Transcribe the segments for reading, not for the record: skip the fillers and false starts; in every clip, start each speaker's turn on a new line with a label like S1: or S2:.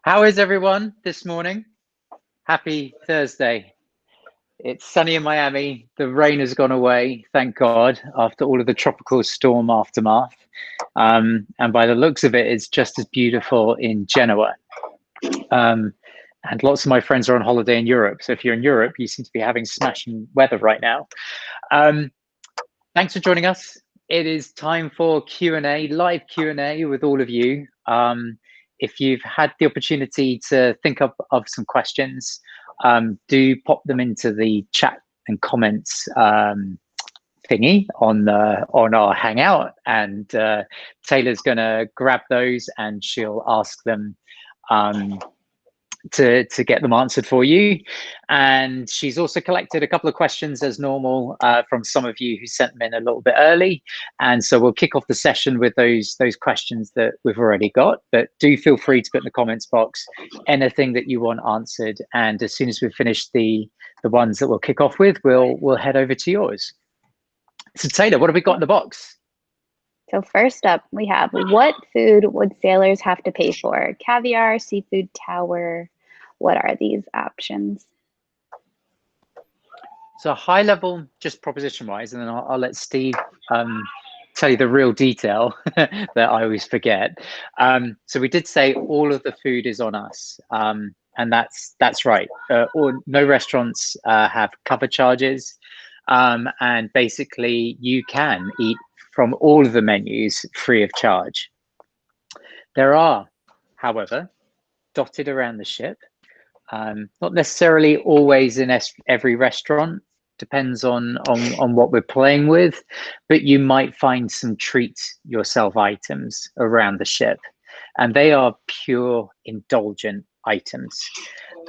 S1: How is everyone this morning? Happy Thursday. It's sunny in Miami. The rain has gone away, thank God, after all of the tropical storm aftermath. And by the looks of it, it's just as beautiful in Genoa. And lots of my friends are on holiday in Europe. So if you're in Europe, you seem to be having smashing weather right now. Thanks for joining us. It is time for Q&A, live Q&A with all of you. If you've had the opportunity to think of some questions, do pop them into the chat and comments thingy on our Hangout, and Taylor's going to grab those and she'll ask them to get them answered for you. And she's also collected a couple of questions as normal from some of you who sent them in a little bit early, and so we'll kick off the session with those questions that we've already got. But do feel free to put in the comments box anything that you want answered, and as soon as we've finished the ones that we'll kick off with, we'll head over to yours. So Taylor, what have we got in the box?
S2: So first up, we have, what food would sailors have to pay for? Caviar, seafood tower. What are these options?
S1: So high level, just proposition wise, and then I'll let Steve tell you the real detail that I always forget. So we did say all of the food is on us, and that's right. No restaurants have cover charges, and basically you can eat from all of the menus free of charge. There are, however, dotted around the ship, not necessarily always in every restaurant, depends on what we're playing with, but you might find some treat yourself items around the ship, and they are pure indulgent items.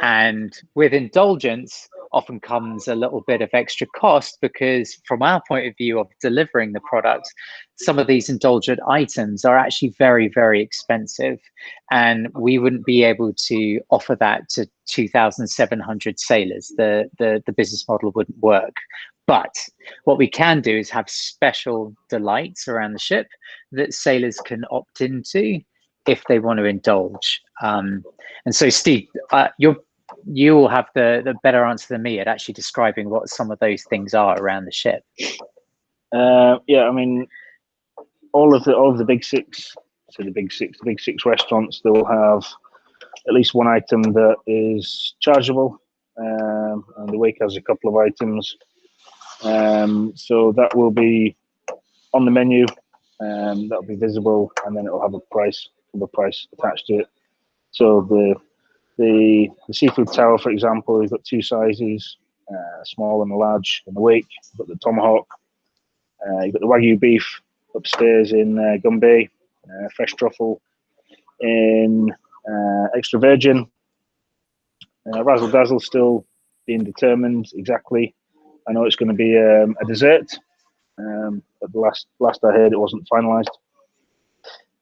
S1: And with indulgence often comes a little bit of extra cost, because from our point of view of delivering the product, some of these indulgent items are actually very, very expensive, and we wouldn't be able to offer that to 2,700 sailors. The business model wouldn't work. But what we can do is have special delights around the ship that sailors can opt into if they want to indulge. And so Steve, you will have the better answer than me at actually describing what some of those things are around the ship.
S3: Yeah, I mean, all of the big six, so the big six restaurants, they will have at least one item that is chargeable, and the wake has a couple of items. So that will be on the menu, that'll be visible, and then it'll have a price attached to it. So the seafood tower, for example, you've got two sizes, small and a large in the wake. You've got the tomahawk, you've got the wagyu beef upstairs in Gumbay, fresh truffle in extra virgin. Razzle dazzle still being determined exactly. I know it's going to be a dessert, but the last I heard it wasn't finalised.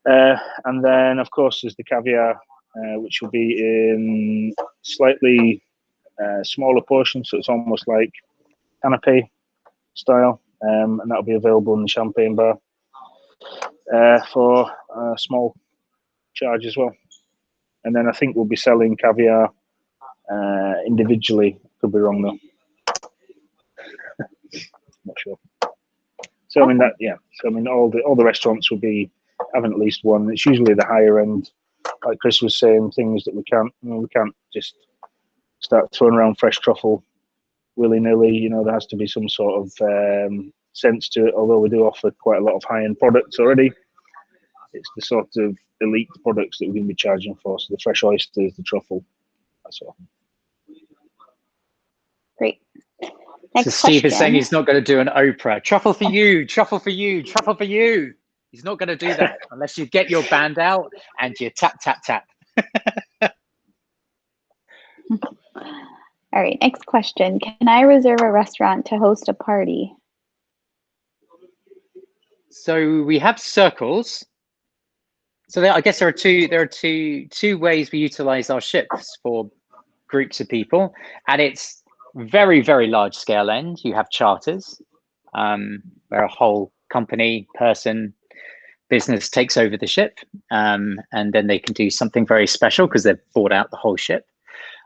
S3: And then, of course, there's the caviar, which will be in slightly smaller portions, so it's almost like canapé style, and that'll be available in the champagne bar for a small charge as well. And then I think we'll be selling caviar individually. Could be wrong though. Not sure. So I mean that, yeah. So I mean all the restaurants will be having at least one. It's usually the higher end, like Chris was saying, things that we can't just start throwing around fresh truffle willy nilly. You know, there has to be some sort of sense to it. Although we do offer quite a lot of high end products already, it's the sort of elite products that we're going to be charging for. So the fresh oysters, the truffle, that sort of thing.
S2: Great. Next
S1: so Steve
S2: question.
S1: is saying he's not going to do an Oprah. Truffle for you, truffle for you, truffle for you. He's not going to do that unless you get your band out and you tap, tap, tap.
S2: All right, next question. Can I reserve a restaurant to host a party?
S1: So we have circles. So I guess there are two ways we utilize our ships for groups of people, and it's very, very large scale end. You have charters, where a whole company, person, business takes over the ship, and then they can do something very special because they've bought out the whole ship.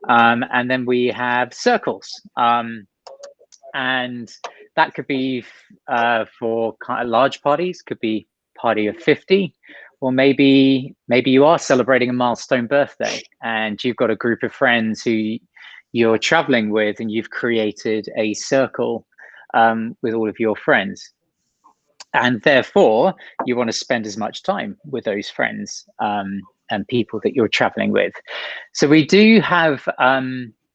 S1: And then we have circles, and that could be for kind of large parties, could be party of 50, or maybe you are celebrating a milestone birthday and you've got a group of friends who you're traveling with, and you've created a circle with all of your friends, and therefore you want to spend as much time with those friends and people that you're traveling with. So we do have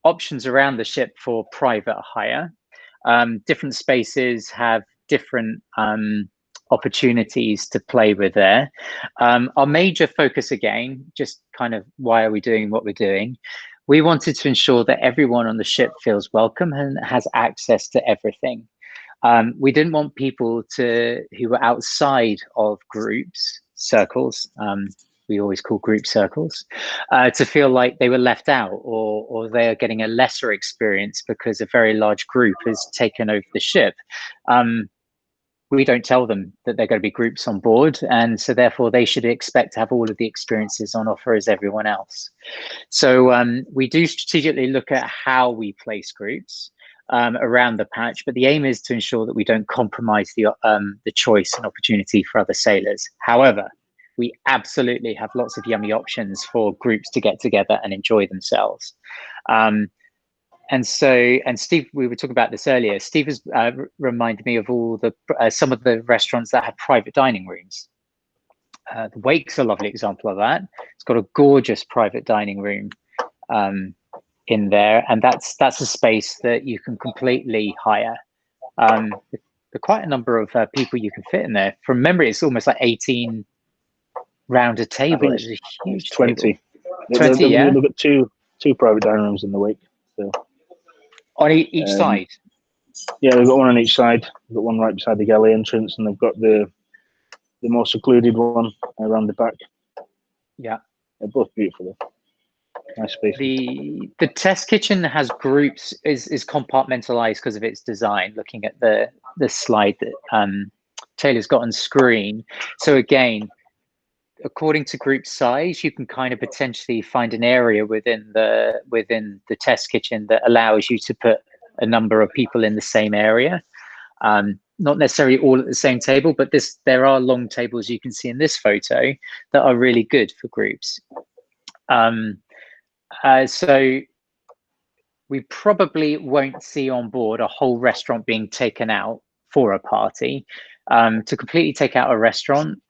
S1: options around the ship for private hire. Different spaces have different opportunities to play with there. Our major focus, again, just kind of why are we doing what we're doing? We wanted to ensure that everyone on the ship feels welcome and has access to everything. We didn't want people who were outside of groups, circles, we always call group circles, to feel like they were left out, or they are getting a lesser experience because a very large group has taken over the ship. We don't tell them that they're going to be groups on board, and so therefore they should expect to have all of the experiences on offer as everyone else. So we do strategically look at how we place groups around the patch, but the aim is to ensure that we don't compromise the choice and opportunity for other sailors. However, we absolutely have lots of yummy options for groups to get together and enjoy themselves. And Steve, we were talking about this earlier. Steve has reminded me of all the some of the restaurants that have private dining rooms. The Wake's a lovely example of that. It's got a gorgeous private dining room in there, and that's a space that you can completely hire. There are quite a number of people you can fit in there. From memory, it's almost like 18 round a table. It's a huge
S3: 20.
S1: Table. 20, yeah.
S3: They've got two private dining rooms in the Wake. So.
S1: On each side?
S3: Yeah, they've got one on each side. They've got one right beside the galley entrance, and they've got the more secluded one around the back.
S1: Yeah.
S3: They're both beautiful. Nice space.
S1: The test kitchen has groups, is compartmentalized because of its design, looking at the slide that Taylor's got on screen. So again, according to group size, you can kind of potentially find an area within the test kitchen that allows you to put a number of people in the same area. Not necessarily all at the same table, but there are long tables you can see in this photo that are really good for groups. So we probably won't see on board a whole restaurant being taken out for a party. To completely take out a restaurant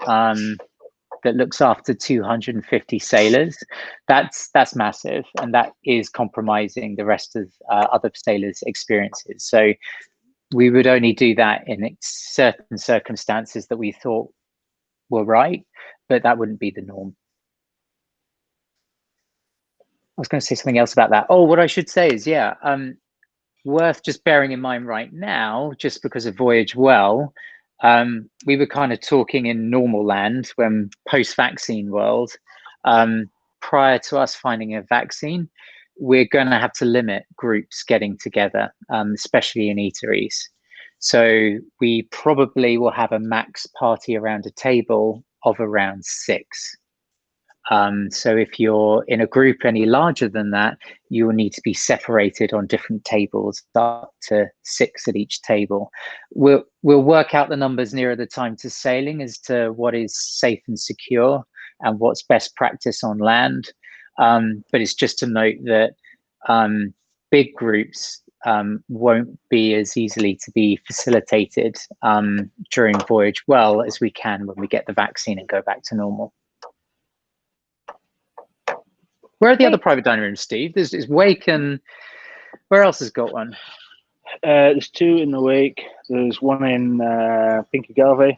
S1: that looks after 250 sailors, that's massive, and that is compromising the rest of other sailors' experiences. So we would only do that in certain circumstances that we thought were right, but that wouldn't be the norm. I was going to say something else about that. Oh, what I should say is, yeah, worth just bearing in mind right now, just because of Voyage Well, we were kind of talking in normal land when post-vaccine world, prior to us finding a vaccine, we're going to have to limit groups getting together, especially in eateries. So we probably will have a max party around a table of around 6. So if you're in a group any larger than that, you will need to be separated on different tables, up to 6 at each table. We'll work out the numbers nearer the time to sailing as to what is safe and secure and what's best practice on land. But it's just to note that big groups won't be as easily to be facilitated during Voyage Well as we can when we get the vaccine and go back to normal. Where are the other private dining rooms, Steve? There's Wake, and where else has got one?
S3: There's 2 in the Wake. There's one in Pinkagave.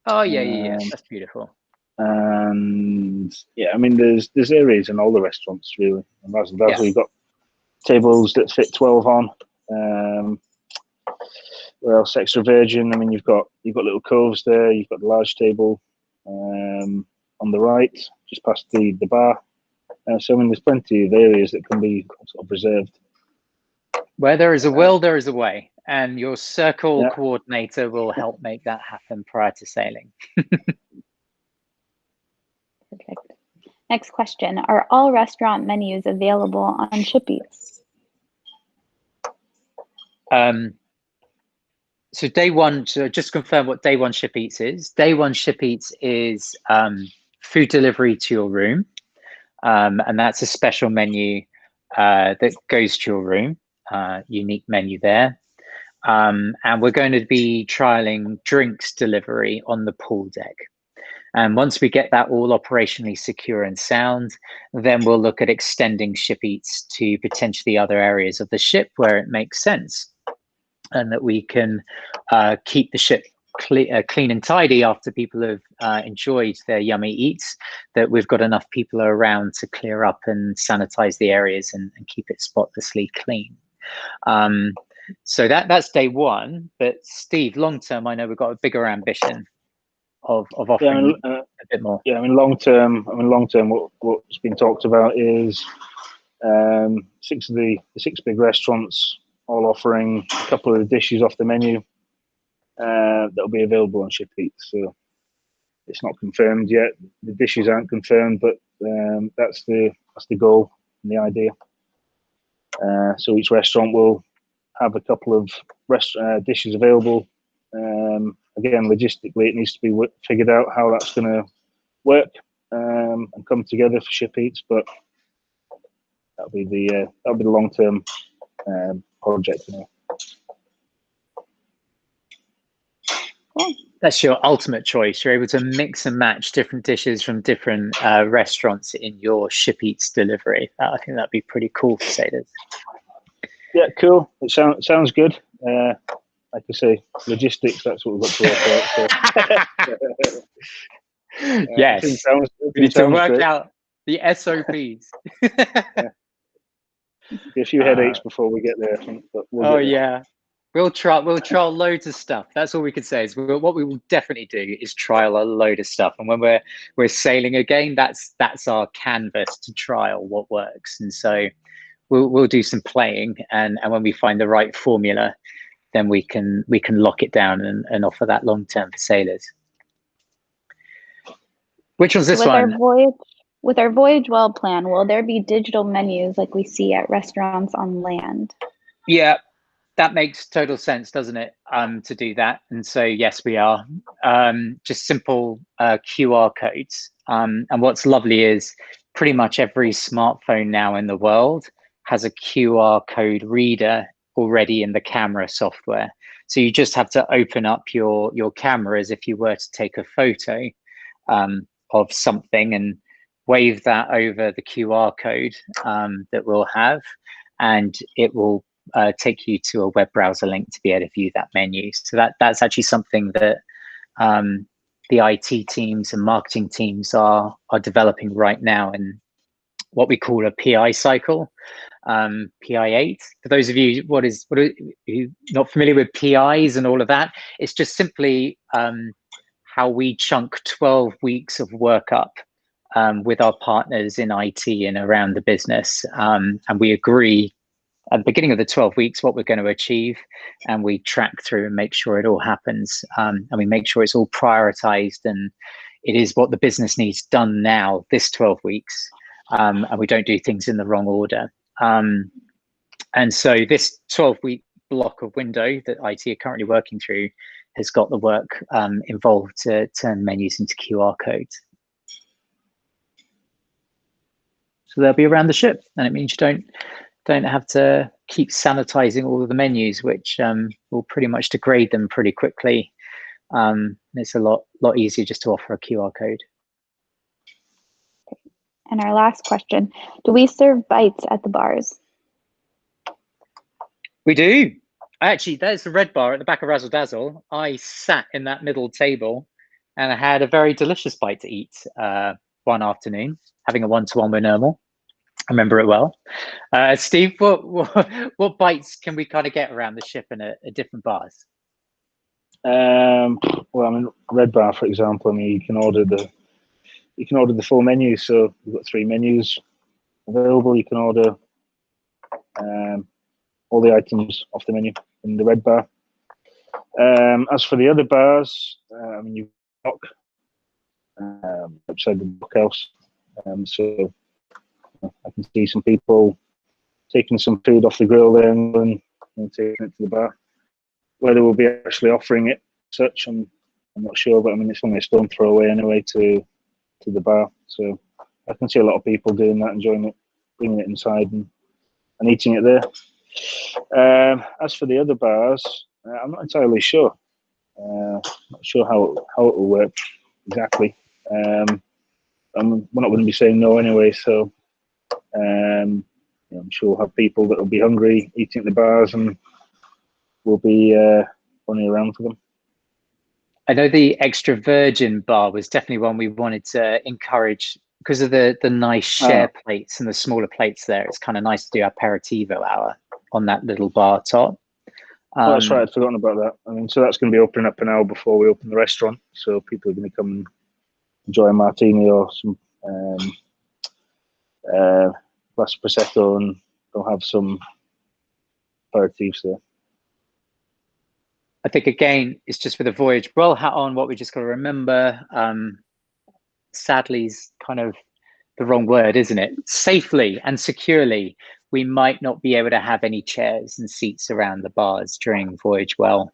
S1: Oh yeah, that's beautiful.
S3: And yeah, I mean, there's areas in all the restaurants really. And that's
S1: Yeah.
S3: We've got tables that fit 12 on. Where else? Extra Virgin. I mean, you've got little coves there. You've got the large table on the right, just past the bar. So I mean, there's plenty of areas that can be sort of reserved.
S1: Where there is a will, there is a way, and your circle
S3: Yeah.
S1: coordinator will help make that happen prior to sailing.
S2: Perfect. Next question. Are all restaurant menus available on Ship Eats?
S1: So day one, to just confirm what day one Ship Eats is. Day one Ship Eats is food delivery to your room. And that's a special menu that goes to your room, unique menu there. And we're going to be trialing drinks delivery on the pool deck. And once we get that all operationally secure and sound, then we'll look at extending Ship Eats to potentially other areas of the ship where it makes sense, and that we can keep the ship clean and tidy after people have enjoyed their yummy eats, that we've got enough people around to clear up and sanitize the areas and keep it spotlessly clean. So that's day one. But Steve, long term, I know we've got a bigger ambition of offering a bit more.
S3: Yeah, I mean, long term, what's been talked about is six big restaurants all offering a couple of the dishes off the menu that'll be available on Ship Eats. So it's not confirmed yet. The dishes aren't confirmed, but that's the goal and the idea. So each restaurant will have a couple of dishes available. Again, logistically, it needs to be figured out how that's going to work and come together for Ship Eats. But that'll be the long term project. You know.
S2: Cool.
S1: That's your ultimate choice. You're able to mix and match different dishes from different restaurants in your Ship Eats delivery. I think that'd be pretty cool for sailors.
S3: Yeah, cool. It sounds good. Like I say, logistics, that's what we've got to work out. So.
S1: Yes, we need to work out the SOPs.
S3: Be a few headaches before we get there, I think. But we'll get there.
S1: We'll trial loads of stuff. That's all we can say. Is what we will definitely do is trial a load of stuff. And when we're sailing again, that's our canvas to trial what works. And so we'll do some playing, and when we find the right formula, then we can lock it down and offer that long term for sailors. Which one's this one?
S2: With our voyage well plan, will there be digital menus like we see at restaurants on land?
S1: Yeah, that makes total sense, doesn't it? To do that. And so yes, we are. Just simple QR codes. And what's lovely is pretty much every smartphone now in the world has a QR code reader already in the camera software. So you just have to open up your camera as if you were to take a photo of something and wave that over the QR code that we'll have, and it will take you to a web browser link to be able to view that menu. So that's actually something that the IT teams and marketing teams are developing right now in what we call a PI cycle. PI8. For those of you who are not familiar with PIs and all of that, it's just simply how we chunk 12 weeks of work up with our partners in IT and around the business. And we agree at the beginning of the 12 weeks what we're going to achieve, and we track through and make sure it all happens. And we make sure it's all prioritized and it is what the business needs done now, this 12 weeks. And we don't do things in the wrong order. And so this 12-week block of window that IT are currently working through has got the work involved to turn menus into QR codes. So they'll be around the ship, and it means you don't have to keep sanitizing all of the menus, which will pretty much degrade them pretty quickly. It's a lot easier just to offer a QR code.
S2: And our last question, do we serve bites at the bars?
S1: We do. Actually, there's the red bar at the back of Razzle Dazzle. I sat in that middle table and I had a very delicious bite to eat one afternoon, having a one-to-one with Nermal. I remember it well. Steve, what bites can we kind of get around the ship and at different bars?
S3: Well, I mean, Red Bar, for example. I mean, you can order the full menu. So we've got 3 menus available. You can order all the items off the menu in the red bar. As for the other bars, I mean, you've got outside the bookhouse, so I can see some people taking some food off the grill there and taking it to the bar. Whether we'll be actually offering it such, I'm not sure, but I mean, it's only a stone throw away anyway to the bar, so I can see a lot of people doing that, enjoying it, bringing it inside and eating it there. As for the other bars, I'm not entirely sure. Not sure how it will work exactly. We're not going to be saying no anyway, so I'm sure we'll have people that will be hungry eating at the bars, and we'll be running around for them.
S1: I know the extra virgin bar was definitely one we wanted to encourage because of the nice share plates and the smaller plates there. It's kind of nice to do aperitivo hour on that little bar top.
S3: Oh, that's right, I'd forgotten about that. I mean, so that's going to be opening up an hour before we open the restaurant, so people are going to come and enjoy a martini or some glass of prosecco, and they'll have some aperitifs there.
S1: I think again, it's just with a Voyage Well hat on. What we just got to remember, sadly, is kind of the wrong word, isn't it? Safely and securely, we might not be able to have any chairs and seats around the bars during Voyage Well.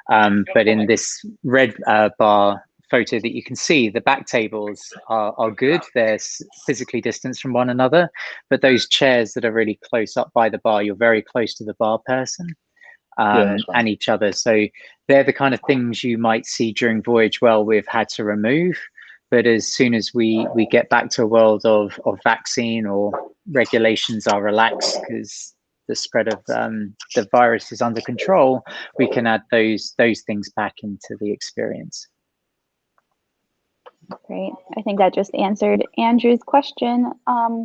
S1: But in this red bar photo that you can see, the back tables are good. They're physically distanced from one another, but those chairs that are really close up by the bar, you're very close to the bar person. And each other. So they're the kind of things you might see during Voyage Well we've had to remove. But as soon as we get back to a world of vaccine or regulations are relaxed because the spread of the virus is under control, we can add those things back into the experience.
S2: Great. I think that just answered Andrew's question,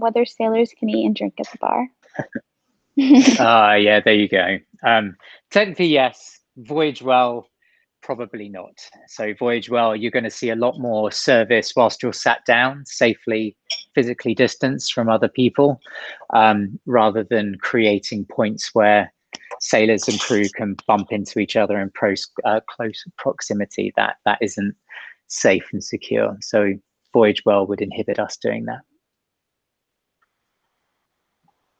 S2: whether sailors can eat and drink at the bar.
S1: Yeah, there you go. Technically, yes. Voyage Well, probably not. So Voyage Well, you're going to see a lot more service whilst you're sat down, safely, physically distanced from other people, rather than creating points where sailors and crew can bump into each other in close proximity. That isn't safe and secure. So Voyage Well would inhibit us doing that.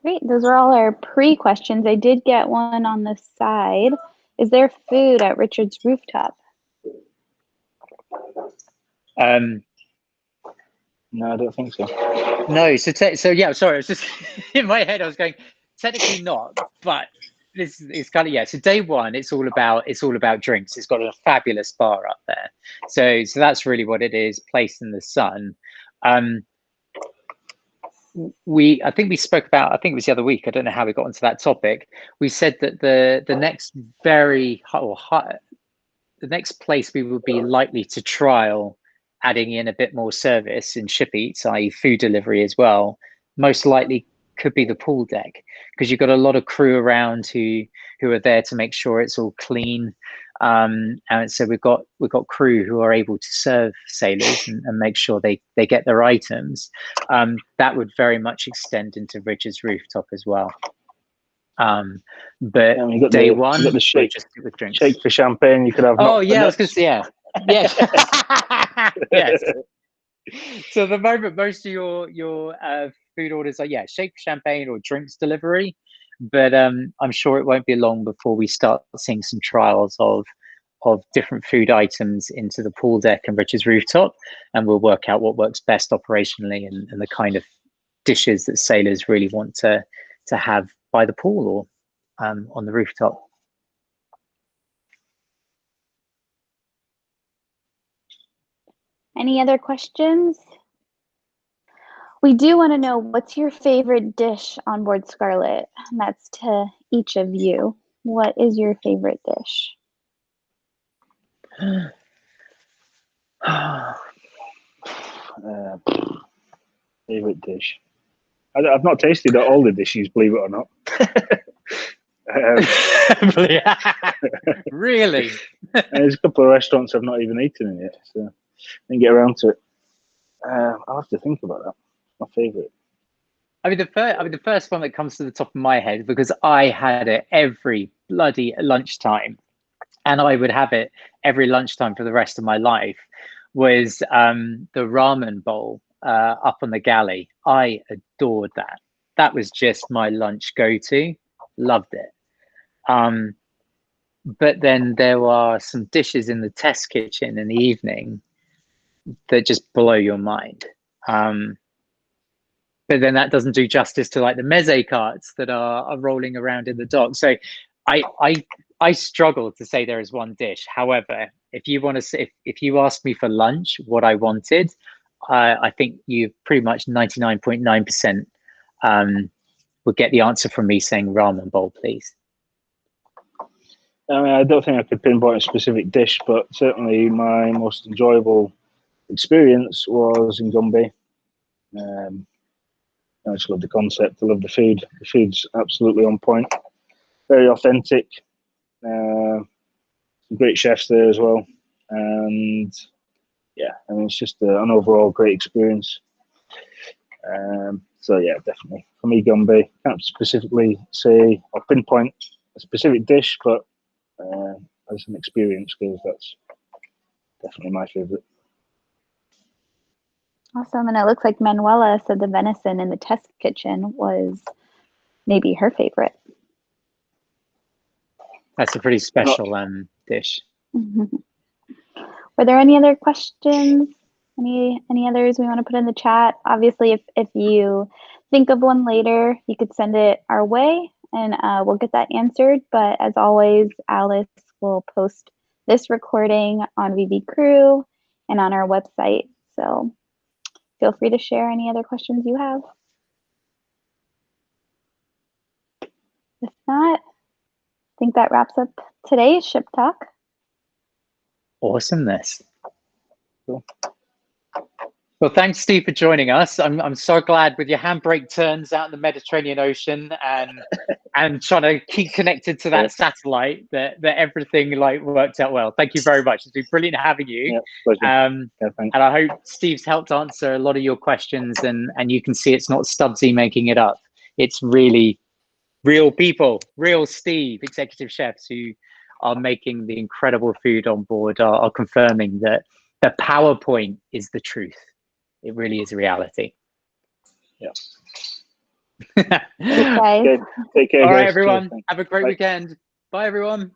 S2: Great. Those are all our pre-questions. I did get one on the side. Is there food at Richard's Rooftop?
S1: No,
S3: I don't think so.
S1: No, so yeah, sorry, I was just in my head I was going, technically not, but this is kind of, yeah. So day one, it's all about drinks. It's got a fabulous bar up there. So that's really what it is, placed in the sun. I think we spoke about, I think it was the other week, I don't know how we got into that topic. We said that the next the next place we would be likely to trial adding in a bit more service in ship eats, i.e. food delivery as well, most likely could be the pool deck, because you've got a lot of crew around who are there to make sure it's all clean. And so we've got crew who are able to serve sailors and make sure they get their items. That would very much extend into Richard's Rooftop as well. But
S3: you got
S1: day
S3: one, you got the shake,
S1: just with drinks.
S3: Shake for champagne. You could have.
S1: Oh yeah, I was going to say yeah. Yes. So at the moment, most of your food orders are shake for champagne or drinks delivery. But I'm sure it won't be long before we start seeing some trials of different food items into the pool deck and Richard's Rooftop, and we'll work out what works best operationally and the kind of dishes that sailors really want to have by the pool or on the rooftop.
S2: Any other questions? We do want to know, what's your favorite dish on board Scarlet? And that's to each of you. What is your favorite dish?
S3: Favorite dish. I've not tasted all the dishes, believe it or not.
S1: Really?
S3: There's a couple of restaurants I've not even eaten in yet, so I didn't get around to it. I'll have to think about that. My favourite.
S1: the first one that comes to the top of my head, because I had it every bloody lunchtime, and I would have it every lunchtime for the rest of my life, was the ramen bowl up on the galley. I adored that. That was just my lunch go-to. Loved it. But then there are some dishes in the test kitchen in the evening that just blow your mind. But then that doesn't do justice to like the meze carts that are rolling around in the dock. So I struggle to say there is one dish. However, if you want to say, if you ask me for lunch what I wanted, I think you pretty much 99.9% would get the answer from me saying ramen bowl, please.
S3: I mean, I don't think I could pinpoint a specific dish, but certainly my most enjoyable experience was in Gumby. I just love the concept. I love the food. The food's absolutely on point. Very authentic. Some great chefs there as well. And yeah, I mean, it's just an overall great experience. So yeah, definitely. For me, Gumby. Can't specifically say or pinpoint a specific dish, but as an experience goes, that's definitely my favorite.
S2: Awesome. And it looks like Manuela said the venison in the test kitchen was maybe her favorite.
S1: That's a pretty special dish.
S2: Mm-hmm. Were there any other questions? Any others we want to put in the chat? Obviously, if you think of one later, you could send it our way and we'll get that answered. But as always, Alice will post this recording on VB Crew and on our website. So feel free to share any other questions you have. If not, I think that wraps up today's Ship Talk.
S1: Awesomeness. Cool. Well, thanks, Steve, for joining us. I'm so glad with your handbrake turns out in the Mediterranean Ocean and trying to keep connected to that satellite that everything like worked out well. Thank you very much. It's been brilliant having you.
S3: Yeah, pleasure.
S1: And I hope Steve's helped answer a lot of your questions, and you can see it's not Stubbsy making it up. It's really real people, real Steve, executive chefs who are making the incredible food on board, are confirming that the PowerPoint is the truth. It really is a reality.
S3: Yeah.
S2: Thanks, guys.
S3: Okay. Take care,
S1: All
S3: guys.
S1: right, everyone.
S3: Cheers.
S1: Have a great
S3: Bye.
S1: weekend. Bye, everyone.